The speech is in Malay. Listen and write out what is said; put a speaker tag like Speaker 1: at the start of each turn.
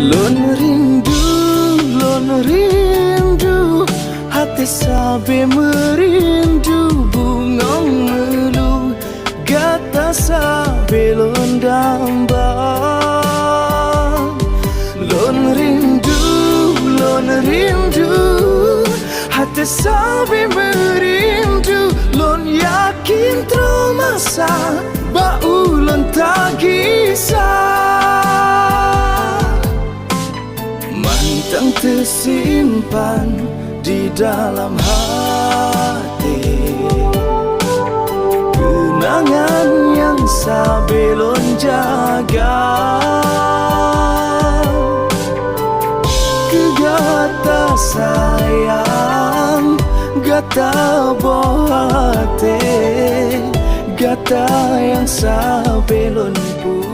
Speaker 1: Lon rindu, hati sabe merindu, bungong melu, gata sabe londamba. Lon rindu, hati sabe merindu, lon yakin termasa, bau lon tak kisah. Mantang tersimpan di dalam hati, kenangan yang sabelon jaga. Kegata sayang, gata bohate, gata yang sabelon pun